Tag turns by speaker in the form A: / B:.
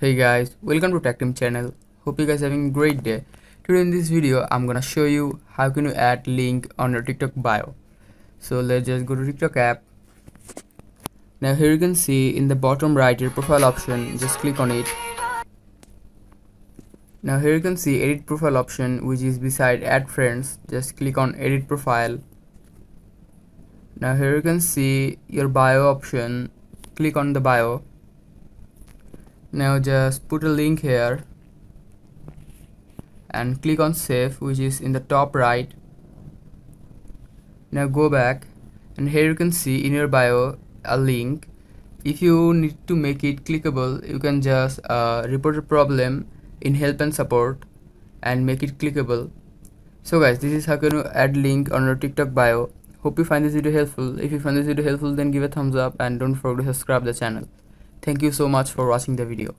A: Hey guys, welcome to TechTeam channel. Hope you guys are having a great day. Today in this video, I'm gonna show you how can you add link on your TikTok bio. So let's just go to TikTok app. Now here you can see in the bottom right your profile option. Just click on it. Now here you can see edit profile option, which is beside add friends. Just click on edit profile. Now here you can see your bio option. Click on the bio. Now just put a link here and click on save, which is in the top right. Now go back and here you can see in your bio a link. If you need to make it clickable, you can just report a problem in help and support and make it clickable. So guys, this is how can you add link on your TikTok bio. Hope you find this video helpful. If you find this video helpful, then give a thumbs up and don't forget to subscribe the channel. Thank you so much for watching the video.